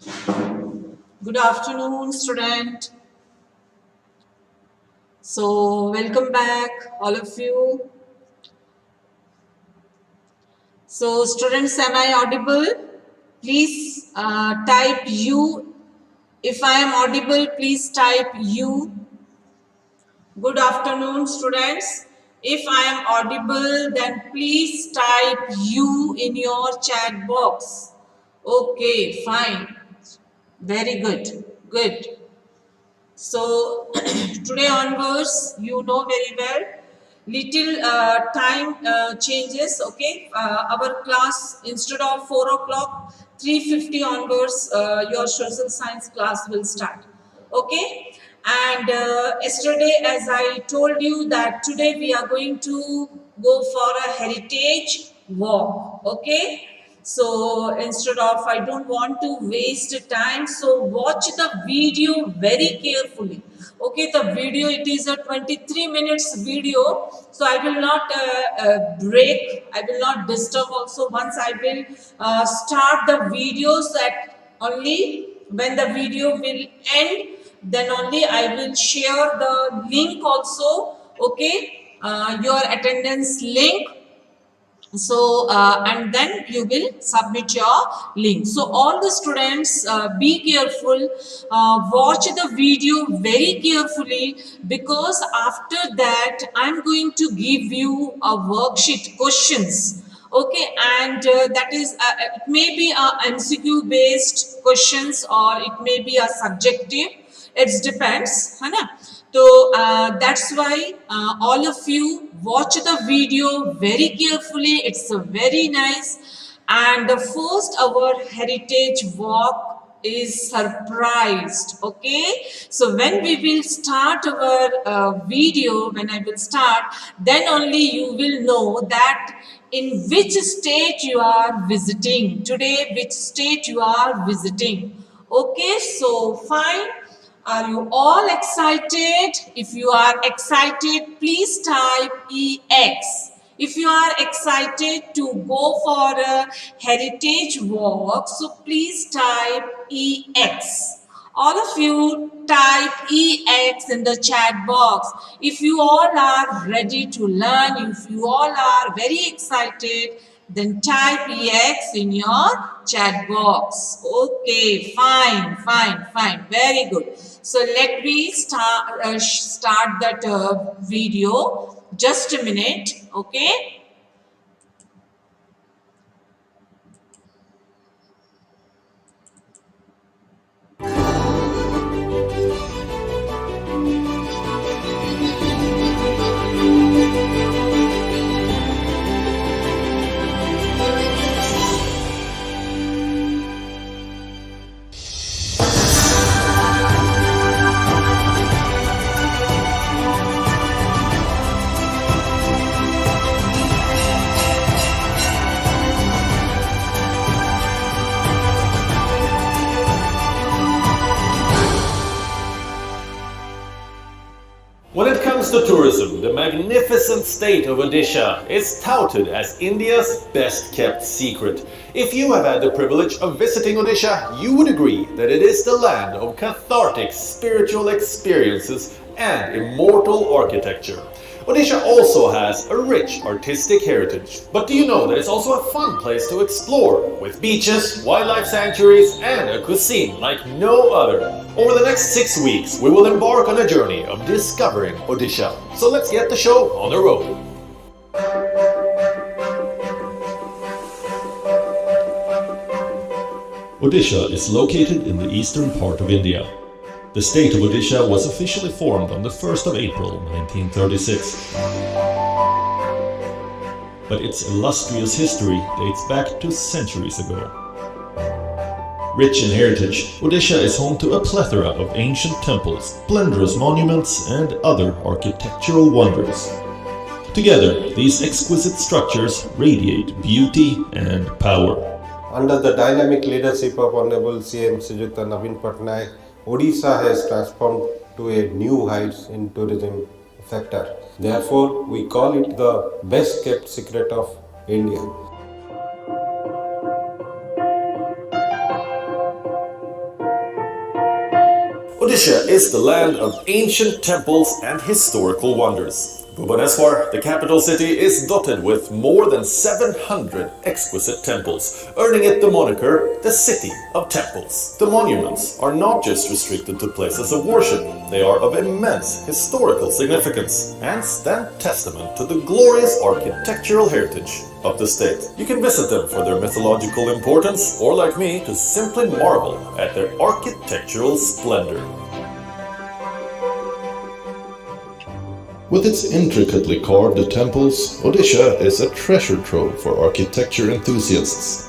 Good afternoon, student. So, welcome back, all of you. So, students, am I audible? Please type U. If I am audible, please type U. Good afternoon, students. If I am audible, then please type U in your chat box. Okay, fine. Very good. Good. So today onwards, you know very well, little time changes. Okay, our class instead of 4 o'clock, 3:50 onwards, your social science class will start. Okay, and yesterday, as I told you, that today we are going to go for a heritage walk. Okay, so instead of, I don't want to waste time, so watch the video very carefully. Okay, the video, it is a 23 minutes video, so I will not break, I will not disturb also. Once I will start the videos, that only when the video will end, then only I will share the link also. Okay, your attendance link. So and then you will submit your link. So all the students, be careful, watch the video very carefully, because after that I'm going to give you a worksheet questions. Okay, and that is it may be a MCQ based questions, or it may be a subjective. It depends, है ना? So that's why all of you watch the video very carefully. It's very nice. And the first, our heritage walk is surprised. Okay, so when we will start our video, when I will start, then only you will know that in which state you are visiting today, which state you are visiting. Okay, so fine. Are you all excited? If you are excited, please type EX. If you are excited to go for a heritage walk, so please type EX. All of you type EX in the chat box. If you all are ready to learn, if you all are very excited, then type EX in your chat box. Okay, fine, fine, fine. Very good. So let me start that video. Just a minute, okay? When it comes to tourism, the magnificent state of Odisha is touted as India's best kept secret. If you have had the privilege of visiting Odisha, you would agree that it is the land of cathartic spiritual experiences and immortal architecture. Odisha also has a rich artistic heritage. But do you know that it's also a fun place to explore, with beaches, wildlife sanctuaries, and a cuisine like no other? Over the next 6 weeks, we will embark on a journey of discovering Odisha. So let's get the show on the road. Odisha is located in the eastern part of India. The state of Odisha was officially formed on the 1st of April 1936. But its illustrious history dates back to centuries ago. Rich in heritage, Odisha is home to a plethora of ancient temples, splendorous monuments, and other architectural wonders. Together, these exquisite structures radiate beauty and power. Under the dynamic leadership of Honorable CM Srijukta Naveen Patnaik, Odisha has transformed to a new heights in tourism sector. Therefore, we call it the best kept secret of India. Odisha is the land of ancient temples and historical wonders. Bhubaneswar, the capital city, is dotted with more than 700 exquisite temples, earning it the moniker the City of Temples. The monuments are not just restricted to places of worship, they are of immense historical significance and stand testament to the glorious architectural heritage of the state. You can visit them for their mythological importance, or like me, to simply marvel at their architectural splendor. With its intricately carved temples, Odisha is a treasure trove for architecture enthusiasts.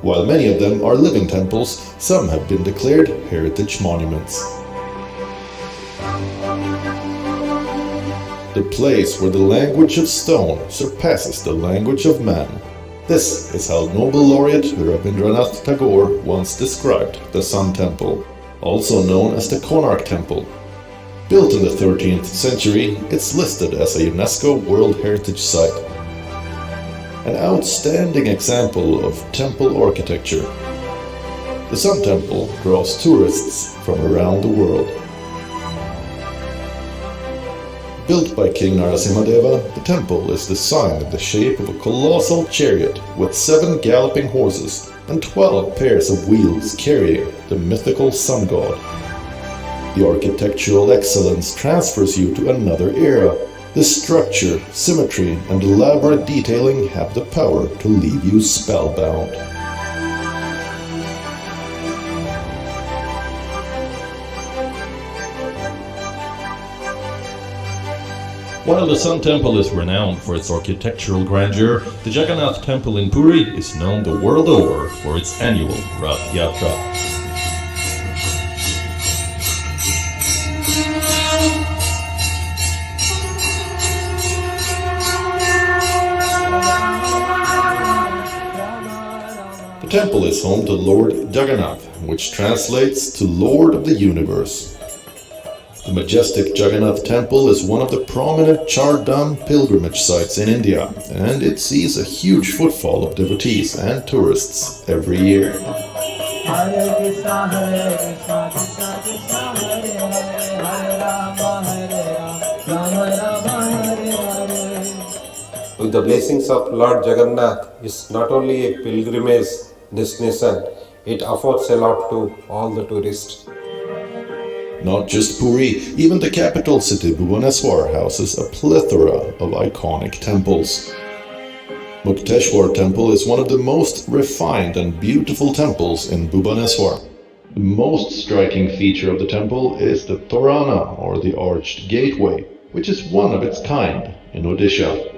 While many of them are living temples, some have been declared heritage monuments. The place where the language of stone surpasses the language of man. This is how Nobel laureate Rabindranath Tagore once described the Sun Temple, also known as the Konark Temple. Built in the 13th century, it's listed as a UNESCO World Heritage Site. An outstanding example of temple architecture. The Sun Temple draws tourists from around the world. Built by King Narasimhadeva, the temple is designed in the shape of a colossal chariot with 7 galloping horses and 12 pairs of wheels carrying the mythical sun god. The architectural excellence transfers you to another era. The structure, symmetry, and elaborate detailing have the power to leave you spellbound. While the Sun Temple is renowned for its architectural grandeur, the Juggernaut Temple in Puri is known the world over for its annual Rath Yatra. The temple is home to Lord Jagannath, which translates to Lord of the Universe. The majestic Juggernaut Temple is one of the prominent Char Dham pilgrimage sites in India, and it sees a huge footfall of devotees and tourists every year. With the blessings of Lord Jagannath, is not only a pilgrimage destination, it affords a lot to all the tourists. Not just Puri, even the capital city Bhubaneswar houses a plethora of iconic temples. Mukteshwar Temple is one of the most refined and beautiful temples in Bhubaneswar. The most striking feature of the temple is the Torana, or the arched gateway, which is one of its kind in Odisha.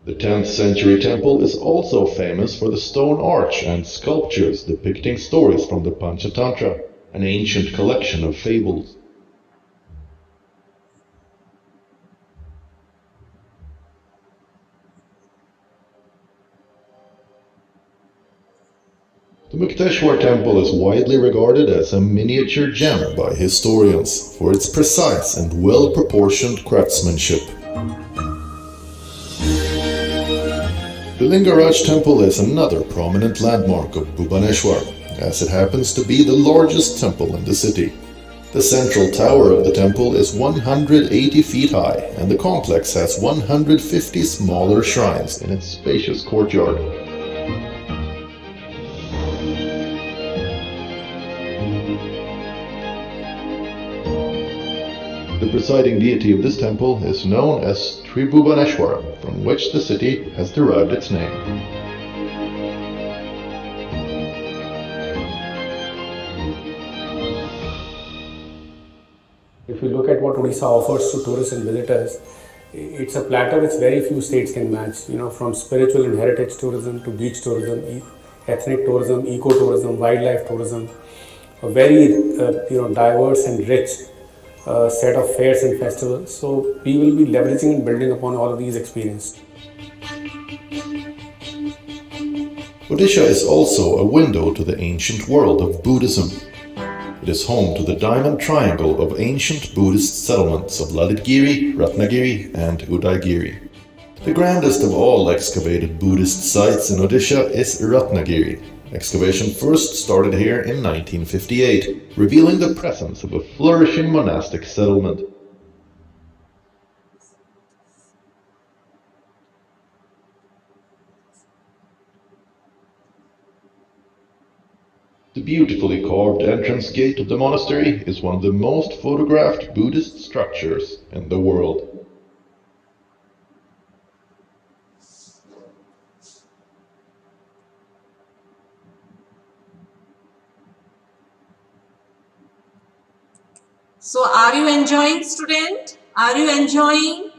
The 10th century temple is also famous for the stone arch and sculptures depicting stories from the Panchatantra, an ancient collection of fables. The Mukteshwar Temple is widely regarded as a miniature gem by historians for its precise and well-proportioned craftsmanship. The Lingaraj Temple is another prominent landmark of Bhubaneswar, as it happens to be the largest temple in the city. The central tower of the temple is 180 feet high, and the complex has 150 smaller shrines in its spacious courtyard. The presiding deity of this temple is known as Tribhubaneshwara, from which the city has derived its name. If you look at what Odisha offers to tourists and visitors, it's a platter which very few states can match. From spiritual and heritage tourism to beach tourism, ethnic tourism, ecotourism, wildlife tourism, a very diverse and rich set of fairs and festivals. So we will be leveraging and building upon all of these experiences. Odisha is also a window to the ancient world of Buddhism. It is home to the diamond triangle of ancient Buddhist settlements of Lalitgiri, Ratnagiri, and Udaigiri. The grandest of all excavated Buddhist sites in Odisha is Ratnagiri, Excavation first started here in 1958, revealing the presence of a flourishing monastic settlement. The beautifully carved entrance gate of the monastery is one of the most photographed Buddhist structures in the world. So are you enjoying, student? Are you enjoying?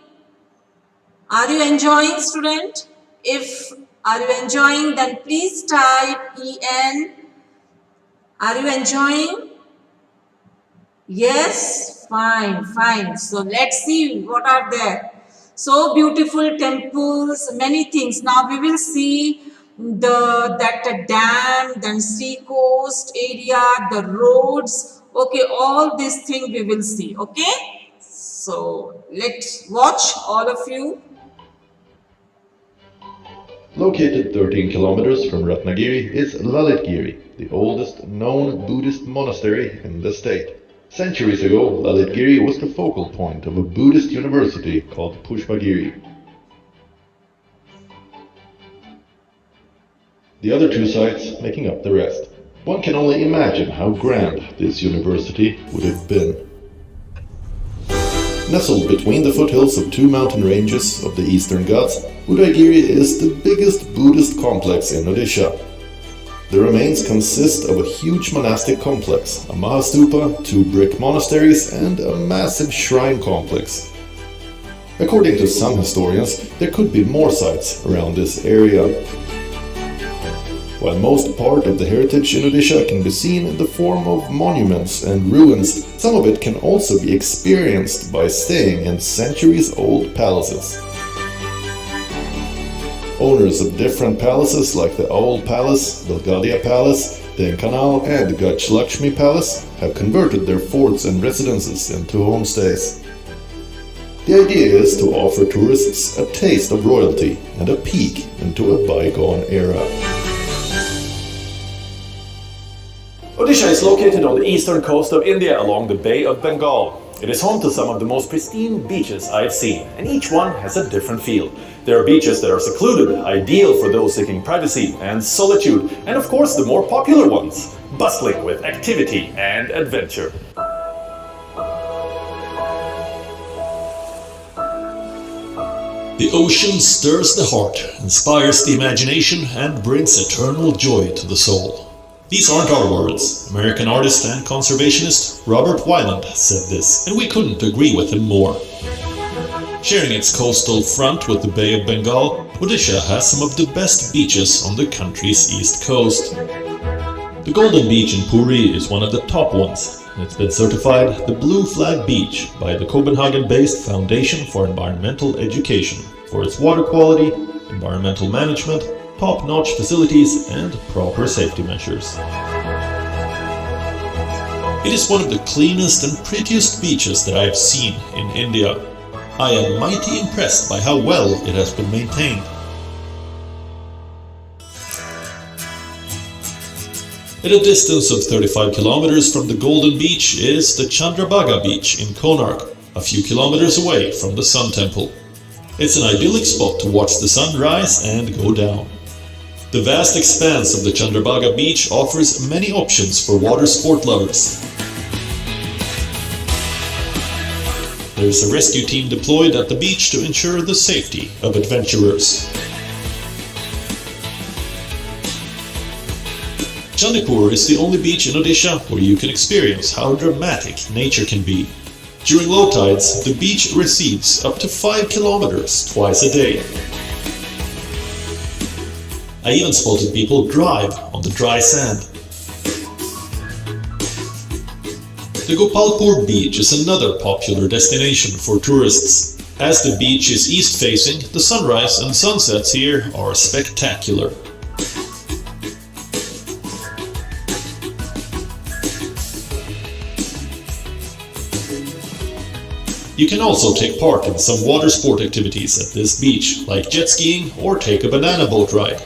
Are you enjoying, student? If are you enjoying, then please type EN. Are you enjoying? Yes? Fine, fine. So let's see what are there. So beautiful temples, many things. Now we will see that dam, then sea coast area, the roads. Okay, all these things we will see. Okay. So let's watch, all of you. Located 13 kilometers from Ratnagiri is Lalitgiri, the oldest known Buddhist monastery in the state. Centuries ago, Lalitgiri was the focal point of a Buddhist university called Pushpagiri. The other two sites making up the rest. One can only imagine how grand this university would have been. Nestled between the foothills of two mountain ranges of the Eastern Ghats, Udayagiri is the biggest Buddhist complex in Odisha. The remains consist of a huge monastic complex, a Mahastupa, two brick monasteries, and a massive shrine complex. According to some historians, there could be more sites around this area. While most part of the heritage in Odisha can be seen in the form of monuments and ruins, some of it can also be experienced by staying in centuries-old palaces. Owners of different palaces like the Old Palace, the Gadia Palace, the Kanal and Gachlakshmi Palace have converted their forts and residences into homestays. The idea is to offer tourists a taste of royalty and a peek into a bygone era. Odisha is located on the eastern coast of India along the Bay of Bengal. It is home to some of the most pristine beaches I've seen, and each one has a different feel. There are beaches that are secluded, ideal for those seeking privacy and solitude, and of course the more popular ones, bustling with activity and adventure. The ocean stirs the heart, inspires the imagination, and brings eternal joy to the soul. These aren't our words. American artist and conservationist Robert Weiland said this, and we couldn't agree with him more. Sharing its coastal front with the Bay of Bengal, Odisha has some of the best beaches on the country's east coast. The Golden Beach in Puri is one of the top ones, and it's been certified the Blue Flag Beach by the Copenhagen-based Foundation for Environmental Education for its water quality, environmental management, top-notch facilities, and proper safety measures. It is one of the cleanest and prettiest beaches that I have seen in India. I am mighty impressed by how well it has been maintained. At a distance of 35 kilometers from the Golden Beach is the Chandra Baga beach in Konark, a few kilometers away from the Sun Temple. It's an idyllic spot to watch the sun rise and go down. The vast expanse of the Chandrabhaga beach offers many options for water sport lovers. There is a rescue team deployed at the beach to ensure the safety of adventurers. Chandipur is the only beach in Odisha where you can experience how dramatic nature can be. During low tides, the beach recedes up to 5 kilometers twice a day. I even spotted people drive on the dry sand. The Gopalpur beach is another popular destination for tourists. As the beach is east-facing, the sunrise and sunsets here are spectacular. You can also take part in some water sport activities at this beach, like jet skiing or take a banana boat ride.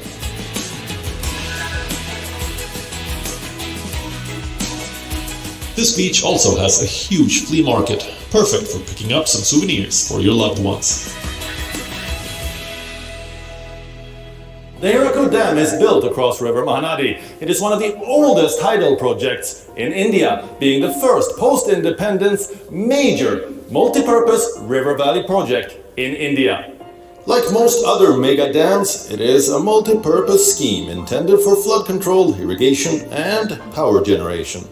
This beach also has a huge flea market, perfect for picking up some souvenirs for your loved ones. The Heracle Dam is built across River Mahanadi. It is one of the oldest tidal projects in India, being the first post-independence major multi-purpose river valley project in India. Like most other mega dams, it is a multi-purpose scheme intended for flood control, irrigation and power generation.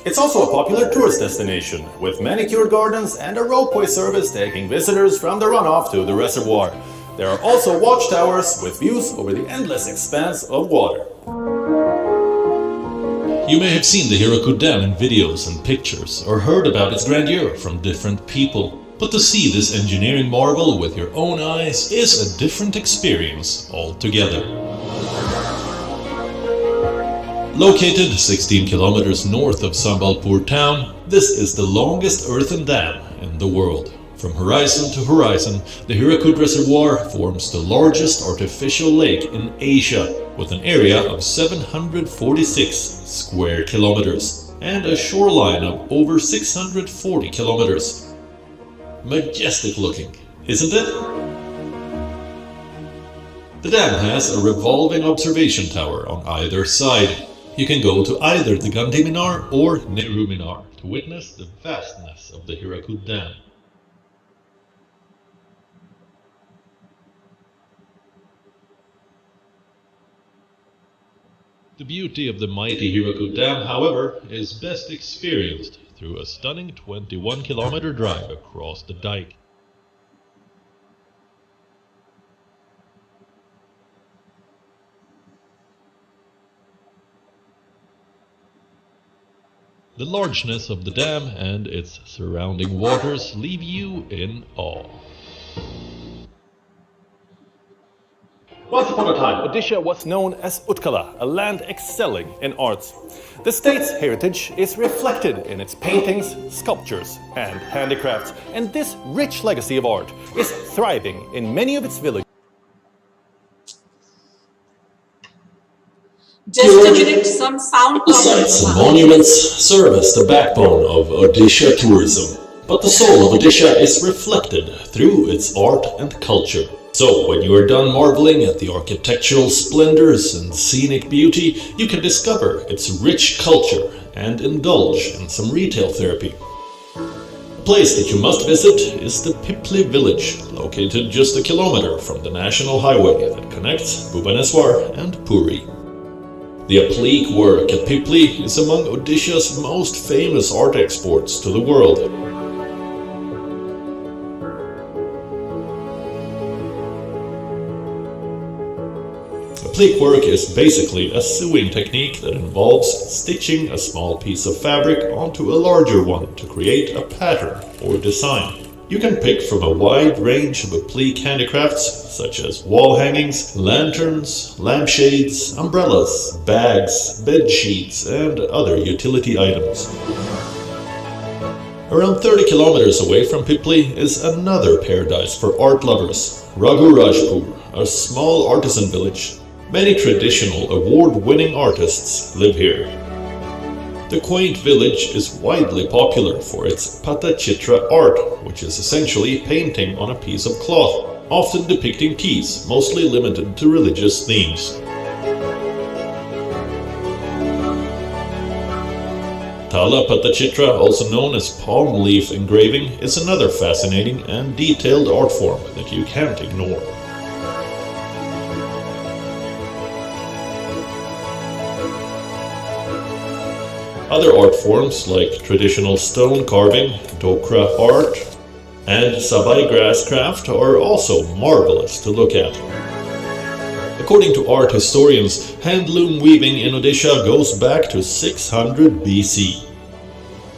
It's also a popular tourist destination, with manicured gardens and a ropeway service taking visitors from the runoff to the reservoir. There are also watchtowers with views over the endless expanse of water. You may have seen the Hirakut Dam in videos and pictures, or heard about its grandeur from different people. But to see this engineering marvel with your own eyes is a different experience altogether. Located 16 kilometers north of Sambalpur town, this is the longest earthen dam in the world. From horizon to horizon, the Hirakut Reservoir forms the largest artificial lake in Asia, with an area of 746 square kilometers and a shoreline of over 640 kilometers. Majestic looking, isn't it? The dam has a revolving observation tower on either side. You can go to either the Gandhi Minar or Nehru Minar to witness the vastness of the Hirakut Dam. The beauty of the mighty Hirakut Dam, however, is best experienced through a stunning 21-kilometer drive across the dike. The largeness of the dam and its surrounding waters leave you in awe. Once upon a time, Odisha was known as Utkala, a land excelling in arts. The state's heritage is reflected in its paintings, sculptures, and handicrafts, and this rich legacy of art is thriving in many of its villages. Just a minute, some sound The sites and problems. monuments serve as the backbone of Odisha tourism, but the soul of Odisha is reflected through its art and culture. So, when you are done marveling at the architectural splendors and scenic beauty, you can discover its rich culture and indulge in some retail therapy. A place that you must visit is the Pipley Village, located just a kilometer from the national highway that connects Bhubaneswar and Puri. The applique work at Pipley is among Odisha's most famous art exports to the world. Applique work is basically a sewing technique that involves stitching a small piece of fabric onto a larger one to create a pattern or design. You can pick from a wide range of applique handicrafts such as wall hangings, lanterns, lampshades, umbrellas, bags, bed sheets, and other utility items. Around 30 kilometers away from Pipley is another paradise for art lovers, Raghurajpur, a small artisan village. Many traditional award-winning artists live here. The quaint village is widely popular for its Patachitra art, which is essentially painting on a piece of cloth, often depicting keys, mostly limited to religious themes. Tala Patachitra, also known as palm leaf engraving, is another fascinating and detailed art form that you can't ignore. Other art forms like traditional stone carving, dokra art, and sabai grass craft are also marvelous to look at. According to art historians, handloom weaving in Odisha goes back to 600 BC.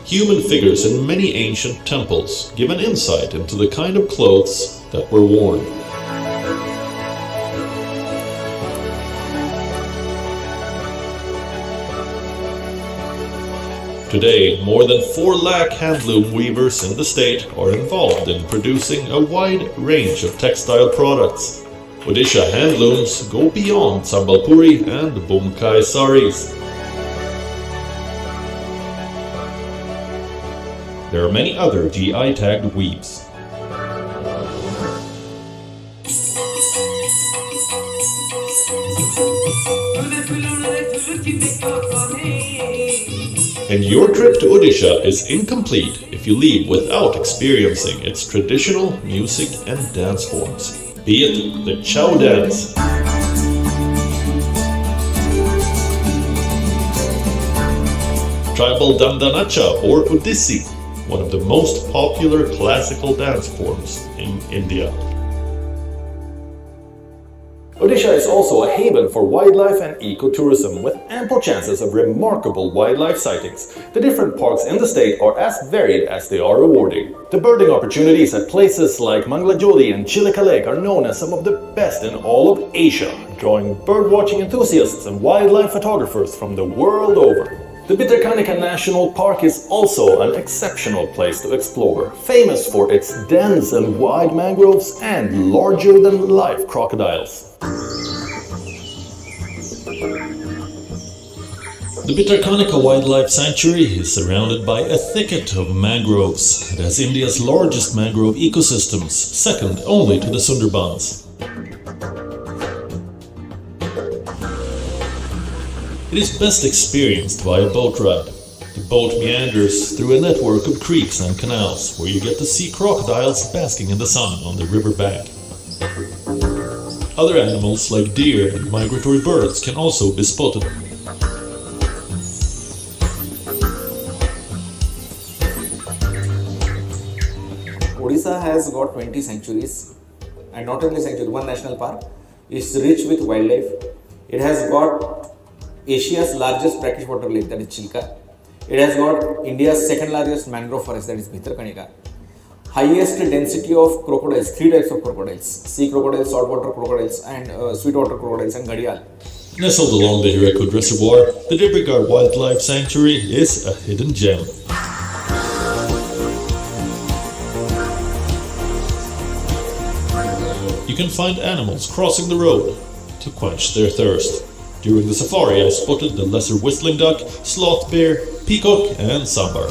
Human figures in many ancient temples give an insight into the kind of clothes that were worn. Today, more than 4 lakh handloom weavers in the state are involved in producing a wide range of textile products. Odisha handlooms go beyond Sambalpuri and Bumkai saris. There are many other GI tagged weaves. And your trip to Odisha is incomplete if you leave without experiencing its traditional music and dance forms, be it the Chow dance, tribal Dandanacha or Odissi, one of the most popular classical dance forms in India. Odisha is also a haven for wildlife and ecotourism, with ample chances of remarkable wildlife sightings. The different parks in the state are as varied as they are rewarding. The birding opportunities at places like Mangalajodi and Chilika Lake are known as some of the best in all of Asia, drawing birdwatching enthusiasts and wildlife photographers from the world over. The Bhitarkanika National Park is also an exceptional place to explore, famous for its dense and wide mangroves and larger-than-life crocodiles. The Bhitarkanika Wildlife Sanctuary is surrounded by a thicket of mangroves. It has India's largest mangrove ecosystems, second only to the Sundarbans. It is best experienced by a boat ride. The boat meanders through a network of creeks and canals, where you get to see crocodiles basking in the sun on the river bank. Other animals like deer and migratory birds can also be spotted. Odisha has got 20 sanctuaries, and not only sanctuary, one national park. It's rich with wildlife. It has got Asia's largest brackish water lake, that is Chilka. It has got India's second largest mangrove forest, that is Bhitarkanika. Highest density of crocodiles, 3 types of crocodiles: sea crocodiles, saltwater crocodiles, and sweetwater crocodiles, and gharial. Nestled along the Heroku Reservoir, the Diploguard Wildlife Sanctuary is a hidden gem. You can find animals crossing the road to quench their thirst. During the safari, I spotted the lesser whistling duck, sloth bear, peacock, and sambar.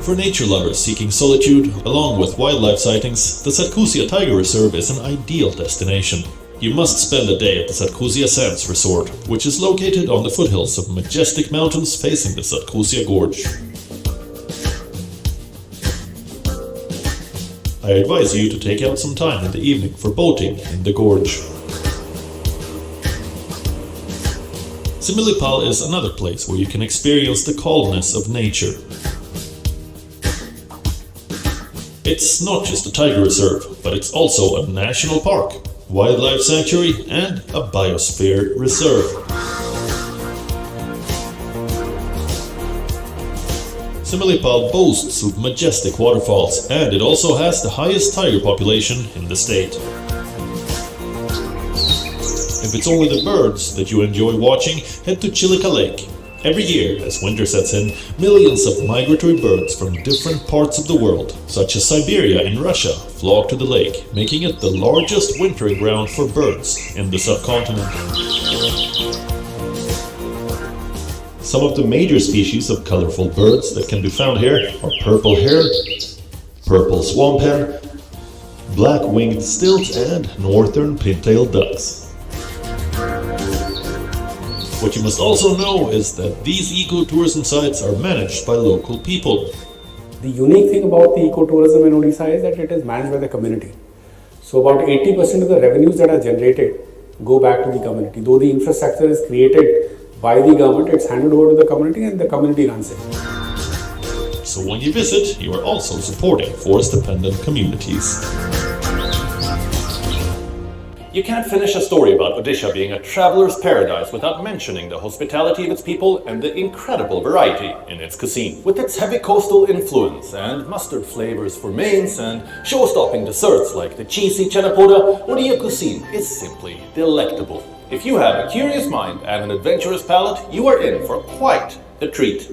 For nature lovers seeking solitude, along with wildlife sightings, the Satkusia Tiger Reserve is an ideal destination. You must spend a day at the Satkusia Sands Resort, which is located on the foothills of majestic mountains facing the Satkusia Gorge. I advise you to take out some time in the evening for boating in the gorge. Similipal is another place where you can experience the calmness of nature. It's not just a tiger reserve, but it's also a national park, wildlife sanctuary, and a biosphere reserve. Similipal boasts of majestic waterfalls, and it also has the highest tiger population in the state. If it's only the birds that you enjoy watching, head to Chilika Lake. Every year, as winter sets in, millions of migratory birds from different parts of the world, such as Siberia and Russia, flock to the lake, making it the largest wintering ground for birds in the subcontinent. Some of the major species of colorful birds that can be found here are purple hare, purple swamp hen, black-winged stilt, and northern pin-tailed ducks. What you must also know is that these ecotourism sites are managed by local people. The unique thing about the ecotourism in Odisha is that it is managed by the community. So about 80% of the revenues that are generated go back to the community. Though the infrastructure is created by the government, it's handed over to the community and the community runs it. So when you visit, you are also supporting forest-dependent communities. You can't finish a story about Odisha being a traveler's paradise without mentioning the hospitality of its people and the incredible variety in its cuisine. With its heavy coastal influence and mustard flavors for mains and show-stopping desserts like the cheesy chenapoda, Odia cuisine is simply delectable. If you have a curious mind and an adventurous palate, you are in for quite the treat.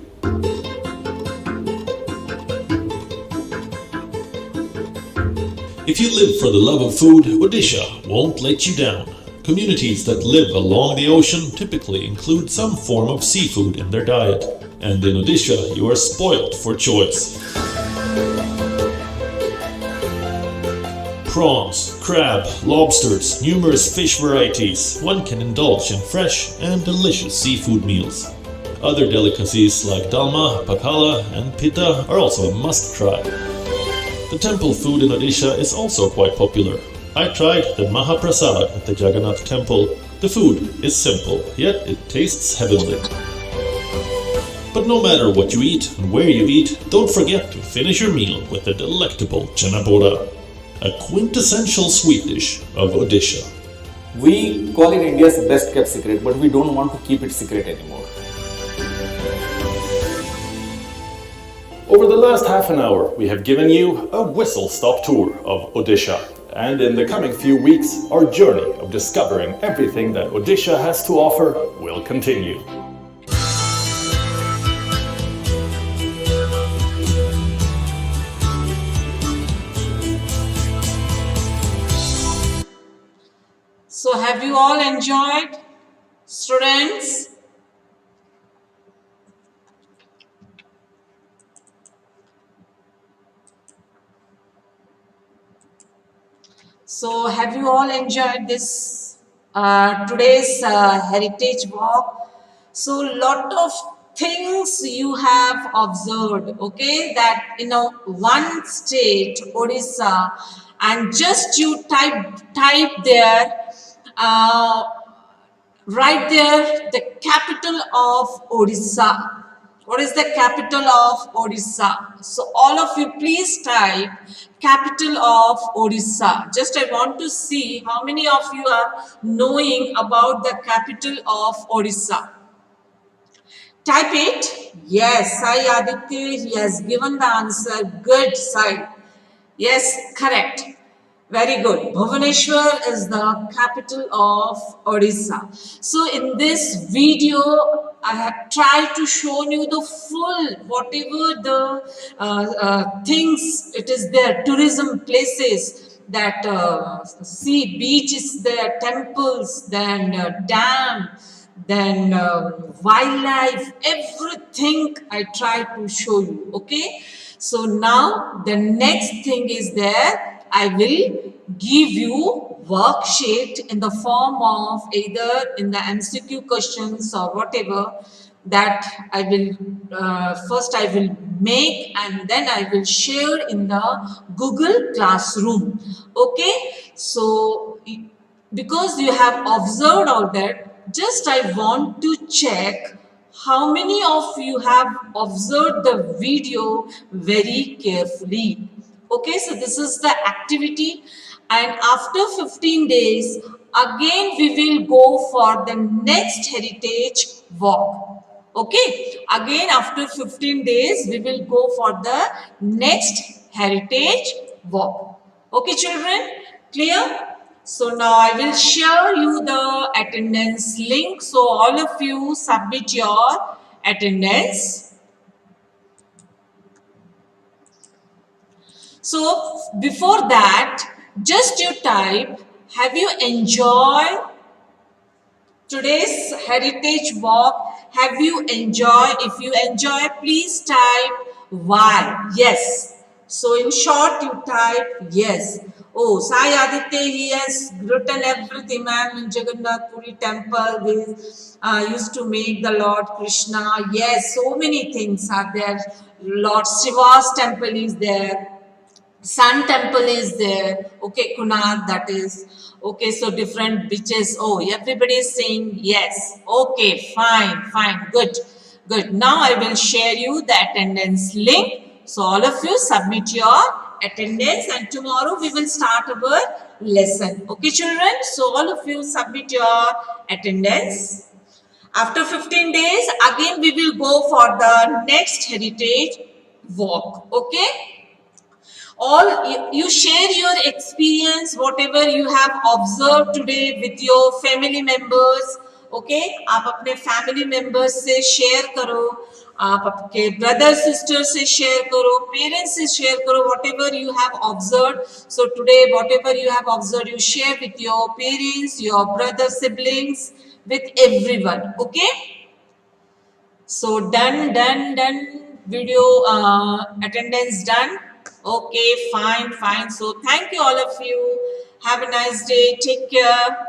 If you live for the love of food, Odisha won't let you down. Communities that live along the ocean typically include some form of seafood in their diet, and in Odisha you are spoilt for choice. Prawns, crab, lobsters, numerous fish varieties, one can indulge in fresh and delicious seafood meals. Other delicacies like dalma, pakala and pitta are also a must-try. The temple food in Odisha is also quite popular. I tried the Mahaprasad at the Juggernaut Temple. The food is simple, yet it tastes heavenly. But no matter what you eat and where you eat, don't forget to finish your meal with the delectable chanapora, a quintessential sweet dish of Odisha. We call it India's best kept secret, but we don't want to keep it secret anymore. Over the last half an hour, we have given you a whistle-stop tour of Odisha. And in the coming few weeks, our journey of discovering everything that Odisha has to offer will continue. So have you all enjoyed, students? So have you all enjoyed this today's heritage walk? So lot of things you have observed, okay, that in a one state, Orissa, and just you type there, right there, the capital of Odisha. What is the capital of Odisha? So all of you please type capital of Odisha. Just I want to see how many of you are knowing about the capital of Odisha. Type it. Yes, Sai Aditya, he has given the answer. Good, Sai. Yes, correct. Very good. Bhubaneswar is the capital of Odisha. So in this video, I have tried to show you the full, whatever the things it is there, tourism places, that sea, beach is there, temples, then dam, then wildlife, everything I try to show you, okay? So now the next thing is there, I will give you worksheet in the form of either in the MCQ questions or whatever that I will, first I will make and then I will share in the Google Classroom, okay? So because you have observed all that, just I want to check how many of you have observed the video very carefully. Okay, so this is the activity, and after 15 days, again we will go for the next heritage walk. Okay, again after 15 days, we will go for the next heritage walk. Okay, children, clear? So now I will share you the attendance link. So all of you submit your attendance. So before that, just you type, have you enjoyed today's heritage walk? Have you enjoyed? If you enjoy, please type Y. Yes. So in short, you type yes. Oh, Sai Aditya, he has written everything, ma'am. In Juggernaut Temple, they used to make the Lord Krishna. Yes, so many things are there. Lord Shiva's temple is there. Sun temple is there. Okay, Konark, that is. Okay, so different beaches. Oh, everybody is saying yes. Okay, fine, fine, good, good. Now I will share you the attendance link. So all of you submit your attendance and tomorrow we will start our lesson. Okay, children? So all of you submit your attendance. After 15 days, again we will go for the next heritage walk. Okay? All you share your experience, whatever you have observed today with your family members. Okay, आप अपने family members से share करो. आप आपके brother sister से share करो, parents से share करो, whatever you have observed. So today whatever you have observed, you share with your parents, your brother, siblings, with everyone. Okay, so done. Video attendance done. Okay, fine. So thank you all of you. Have a nice day. Take care.